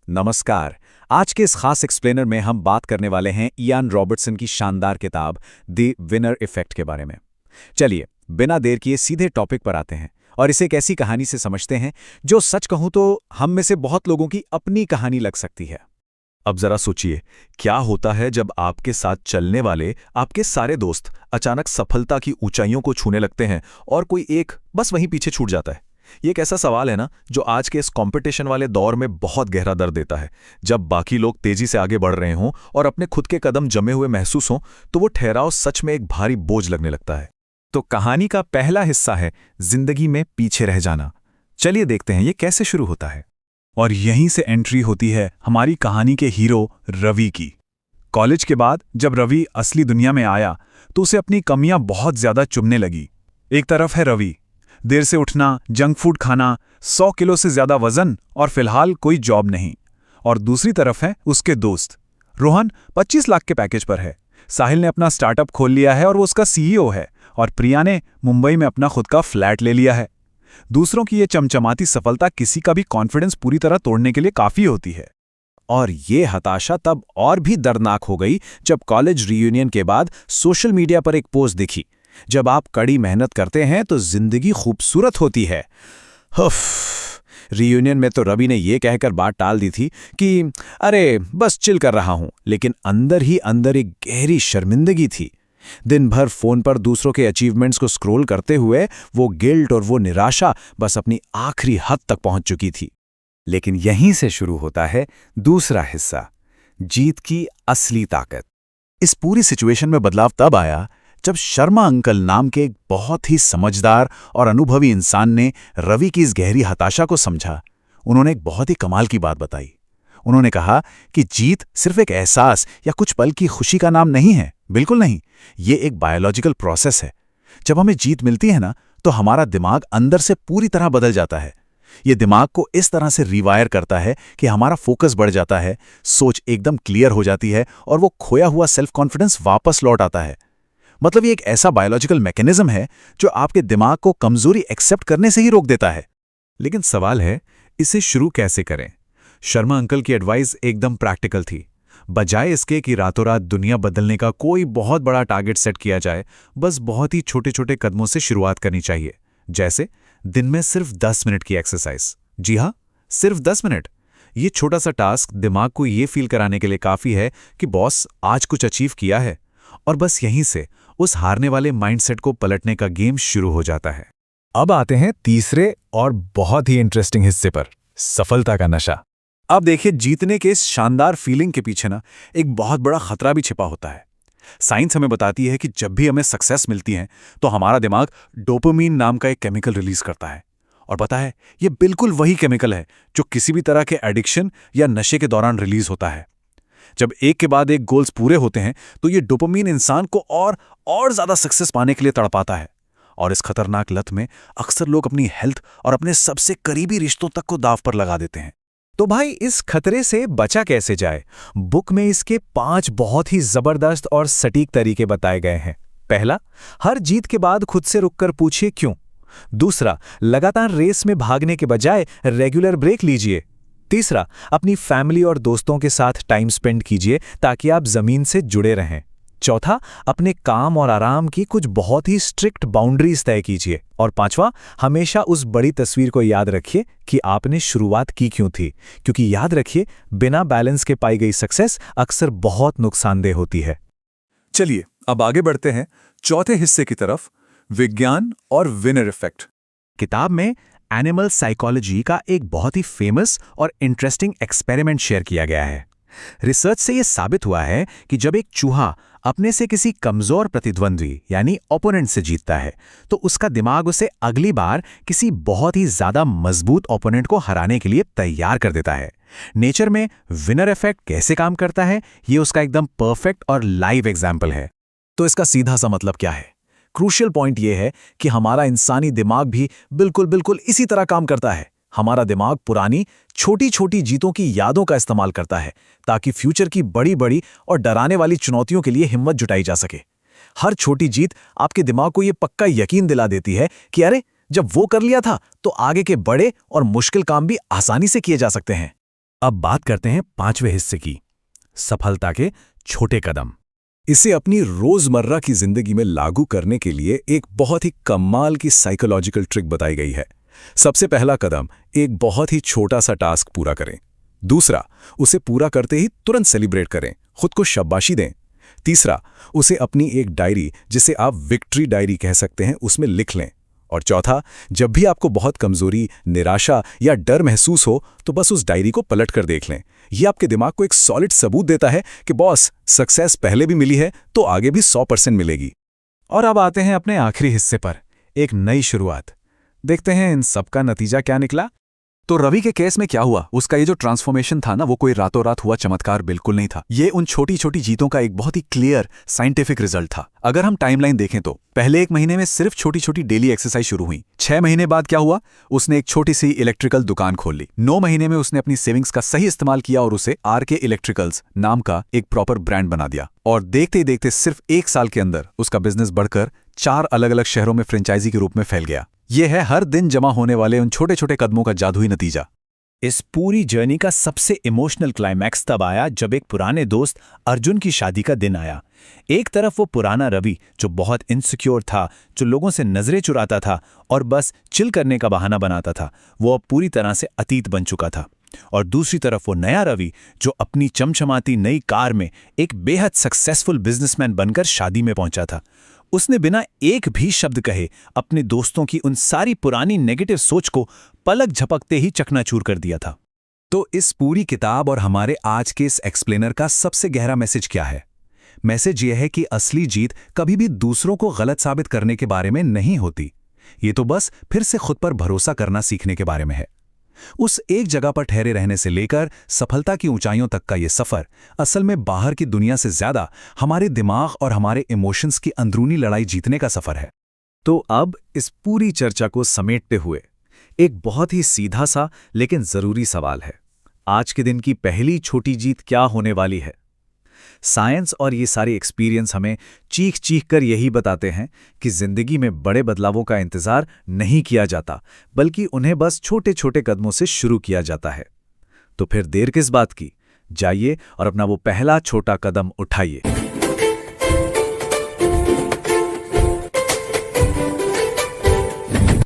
नमस्कार। आज के इस खास एक्सप्लेनर में हम बात करने वाले हैं इयान रॉबर्टसन की शानदार किताब द विनर इफेक्ट के बारे में। चलिए, बिना देर किए सीधे टॉपिक पर आते हैं और इसे एक ऐसी कहानी से समझते हैं जो सच कहूं तो हम में से बहुत लोगों की अपनी कहानी लग सकती है। अब जरा सोचिए, क्या होता है जब आपके साथ चलने वाले आपके सारे दोस्त अचानक सफलता की ऊंचाइयों को छूने लगते हैं और कोई एक बस वहीं पीछे छूट जाता है। ये एक ऐसा सवाल है ना, जो आज के इस कंपटीशन वाले दौर में बहुत गहरा दर्द देता है। जब बाकी लोग तेजी से आगे बढ़ रहे हों और अपने खुद के कदम जमे हुए महसूस हों, तो वो ठहराव सच में एक भारी बोझ लगने लगता है। तो कहानी का पहला हिस्सा है जिंदगी में पीछे रह जाना। चलिए देखते हैं ये कैसे शुरू होता है। और यहीं से एंट्री होती है हमारी कहानी के हीरो रवि की। कॉलेज के बाद जब रवि असली दुनिया में आया तो उसे अपनी कमियां बहुत ज्यादा चुभने लगी। एक तरफ है रवि, देर से उठना, जंक फूड खाना, 100 किलो से ज्यादा वजन और फिलहाल कोई जॉब नहीं। और दूसरी तरफ है उसके दोस्त रोहन, 25 लाख के पैकेज पर है। साहिल ने अपना स्टार्टअप खोल लिया है और वो उसका सीईओ है। और प्रिया ने मुंबई में अपना खुद का फ्लैट ले लिया है। दूसरों की ये चमचमाती सफलता किसी का भी कॉन्फिडेंस पूरी तरह तोड़ने के लिए काफी होती है। और ये हताशा तब और भी दर्दनाक हो गई जब कॉलेज रियूनियन के बाद सोशल मीडिया पर एक पोस्ट दिखी। जब आप कड़ी मेहनत करते हैं तो जिंदगी खूबसूरत होती है। रियूनियन में तो रवि ने ये कहकर बात टाल दी थी कि अरे बस चिल कर रहा हूं, लेकिन अंदर ही अंदर एक गहरी शर्मिंदगी थी। दिन भर फोन पर दूसरों के अचीवमेंट्स को स्क्रॉल करते हुए वो गिल्ट और वो निराशा बस अपनी आखिरी हद तक पहुंच चुकी थी। लेकिन यहीं से शुरू होता है दूसरा हिस्सा, जीत की असली ताकत। इस पूरी सिचुएशन में बदलाव तब आया जब शर्मा अंकल नाम के एक बहुत ही समझदार और अनुभवी इंसान ने रवि की इस गहरी हताशा को समझा। उन्होंने एक बहुत ही कमाल की बात बताई। उन्होंने कहा कि जीत सिर्फ एक एहसास या कुछ पल की खुशी का नाम नहीं है। बिल्कुल नहीं, ये एक बायोलॉजिकल प्रोसेस है। जब हमें जीत मिलती है ना, तो हमारा दिमाग अंदर से पूरी तरह बदल जाता है। ये दिमाग को इस तरह से रिवायर करता है कि हमारा फोकस बढ़ जाता है, सोच एकदम क्लियर हो जाती है और वो खोया हुआ सेल्फ कॉन्फिडेंस वापस लौट आता है। मतलब ये एक ऐसा बायोलॉजिकल मैकेनिज्म है जो आपके दिमाग को कमजोरी एक्सेप्ट करने से ही रोक देता है। लेकिन सवाल है, इसे शुरू कैसे करें? शर्मा अंकल की एडवाइस एकदम प्रैक्टिकल थी। बजाय इसके कि रातों रात दुनिया बदलने का कोई बहुत बड़ा टारगेट सेट किया जाए, बस बहुत ही छोटे छोटे कदमों से शुरुआत करनी चाहिए। जैसे दिन में सिर्फ 10 मिनट की एक्सरसाइज। जी हाँ, सिर्फ 10 मिनट। ये छोटा सा टास्क दिमाग को ये फील कराने के लिए काफी है कि बॉस आज कुछ अचीव किया है। और बस यहीं से उस हारने वाले माइंडसेट को पलटने का गेम शुरू हो जाता है। अब आते हैं तीसरे और बहुत ही इंटरेस्टिंग हिस्से पर, सफलता का नशा। अब देखिए, जीतने के इस शानदार फीलिंग के पीछे ना एक बहुत बड़ा खतरा भी छिपा होता है। साइंस हमें बताती है कि जब भी हमें सक्सेस मिलती है तो हमारा दिमाग डोपामिन नाम का एक केमिकल रिलीज करता है। और पता है, ये बिल्कुल वही केमिकल है जो किसी भी तरह के एडिक्शन या नशे के दौरान रिलीज होता है। जब एक के बाद एक गोल्स पूरे होते हैं तो ये डोपामिन इंसान को और ज्यादा सक्सेस पाने के लिए तड़पाता है। और इस खतरनाक लत में अक्सर लोग अपनी हेल्थ और अपने सबसे करीबी रिश्तों तक को दांव पर लगा देते हैं। तो भाई, इस खतरे से बचा कैसे जाए? बुक में इसके 5 बहुत ही जबरदस्त और सटीक तरीके बताए गए हैं। पहला, हर जीत के बाद खुद से रुककर पूछिए क्यों। दूसरा, लगातार रेस में भागने के बजाय रेगुलर ब्रेक लीजिए। तीसरा, अपनी फैमिली और दोस्तों के साथ टाइम स्पेंड कीजिए ताकि आप जमीन से जुड़े रहें। चौथा, अपने काम और आराम की कुछ बहुत ही स्ट्रिक्ट बाउंड्रीज तय कीजिए। और पांचवा, हमेशा उस बड़ी तस्वीर को याद रखिए कि आपने शुरुआत की क्यों थी, क्योंकि याद रखिए, बिना बैलेंस के पाई गई सक्सेस अक्सर बहुत नुकसानदेह होती है। चलिए अब आगे बढ़ते हैं चौथे हिस्से की तरफ, विज्ञान और विनर इफेक्ट। किताब में एनिमल साइकोलॉजी का एक बहुत ही फेमस और इंटरेस्टिंग एक्सपेरिमेंट शेयर किया गया है। रिसर्च से यह साबित हुआ है कि जब एक चूहा अपने से किसी कमजोर प्रतिद्वंद्वी यानी ओपोनेंट से जीतता है तो उसका दिमाग उसे अगली बार किसी बहुत ही ज्यादा मजबूत ओपोनेंट को हराने के लिए तैयार कर देता है। नेचर में विनर इफेक्ट कैसे काम करता है, ये उसका एकदम परफेक्ट और लाइव एग्जाम्पल है। तो इसका सीधा सा मतलब क्या है? क्रूशियल पॉइंट यह है कि हमारा इंसानी दिमाग भी बिल्कुल इसी तरह काम करता है। हमारा दिमाग पुरानी छोटी छोटी जीतों की यादों का इस्तेमाल करता है ताकि फ्यूचर की बड़ी बड़ी और डराने वाली चुनौतियों के लिए हिम्मत जुटाई जा सके। हर छोटी जीत आपके दिमाग को यह पक्का यकीन दिला देती है कि अरे, जब वो कर लिया था तो आगे के बड़े और मुश्किल काम भी आसानी से किए जा सकते हैं। अब बात करते हैं 5वें हिस्से की, सफलता के छोटे कदम। इसे अपनी रोजमर्रा की जिंदगी में लागू करने के लिए एक बहुत ही कमाल की साइकोलॉजिकल ट्रिक बताई गई है। सबसे पहला कदम, एक बहुत ही छोटा सा टास्क पूरा करें। दूसरा, उसे पूरा करते ही तुरंत सेलिब्रेट करें, खुद को शाबाशी दें। तीसरा, उसे अपनी एक डायरी, जिसे आप विक्ट्री डायरी कह सकते हैं, उसमें लिख लें। और चौथा, जब भी आपको बहुत कमजोरी, निराशा या डर महसूस हो तो बस उस डायरी को पलट कर देख लें। ये आपके दिमाग को एक सॉलिड सबूत देता है कि बॉस, सक्सेस पहले भी मिली है तो आगे भी 100% मिलेगी। और अब आते हैं अपने आखिरी हिस्से पर, एक नई शुरुआत। देखते हैं इन सब का नतीजा क्या निकला। तो रवि के केस में क्या हुआ, उसका ये जो ट्रांसफॉर्मेशन था ना, वो कोई रातों रात हुआ चमत्कार बिल्कुल नहीं था। ये उन छोटी छोटी जीतों का एक बहुत ही क्लियर साइंटिफिक रिजल्ट था। अगर हम टाइमलाइन देखें तो पहले 1 महीने में सिर्फ छोटी छोटी डेली एक्सरसाइज शुरू हुई। 6 महीने बाद क्या हुआ, उसने एक छोटी सी इलेक्ट्रिकल दुकान खोल ली। 9 महीने में उसने अपनी सेविंग्स का सही इस्तेमाल किया और उसे RK इलेक्ट्रिकल्स नाम का एक प्रॉपर ब्रांड बना दिया। और देखते ही देखते सिर्फ 1 साल के अंदर उसका बिजनेस बढ़कर 4 अलग अलग शहरों में फ्रेंचाइजी के रूप में फैल गया। ये है हर दिन जमा होने वाले उन छोटे छोटे कदमों का जादुई नतीजा। इस पूरी जर्नी का सबसे इमोशनल क्लाइमैक्स तब आया जब एक पुराने दोस्त अर्जुन की शादी का दिन आया। एक तरफ वो पुराना रवि जो बहुत इनसिक्योर था, जो लोगों से नजरें चुराता था और बस चिल करने का बहाना बनाता था, वो अब पूरी तरह से अतीत बन चुका था। और दूसरी तरफ वो नया रवि जो अपनी चमचमाती नई कार में एक बेहद सक्सेसफुल बिजनेसमैन बनकर शादी में पहुंचा था। उसने बिना एक भी शब्द कहे अपने दोस्तों की उन सारी पुरानी नेगेटिव सोच को पलक झपकते ही चकनाचूर कर दिया था। तो इस पूरी किताब और हमारे आज के इस एक्सप्लेनर का सबसे गहरा मैसेज क्या है? मैसेज यह है कि असली जीत कभी भी दूसरों को गलत साबित करने के बारे में नहीं होती। ये तो बस फिर से खुद पर भरोसा करना सीखने के बारे में है। उस एक जगह पर ठहरे रहने से लेकर सफलता की ऊंचाइयों तक का ये सफर असल में बाहर की दुनिया से ज्यादा हमारे दिमाग और हमारे इमोशंस की अंदरूनी लड़ाई जीतने का सफर है। तो अब इस पूरी चर्चा को समेटते हुए एक बहुत ही सीधा सा लेकिन जरूरी सवाल है, आज के दिन की पहली छोटी जीत क्या होने वाली है? साइंस और ये सारे एक्सपीरियंस हमें चीख चीख कर यही बताते हैं कि जिंदगी में बड़े बदलावों का इंतजार नहीं किया जाता, बल्कि उन्हें बस छोटे छोटे कदमों से शुरू किया जाता है। तो फिर देर किस बात की? जाइए और अपना वो पहला छोटा कदम उठाइए।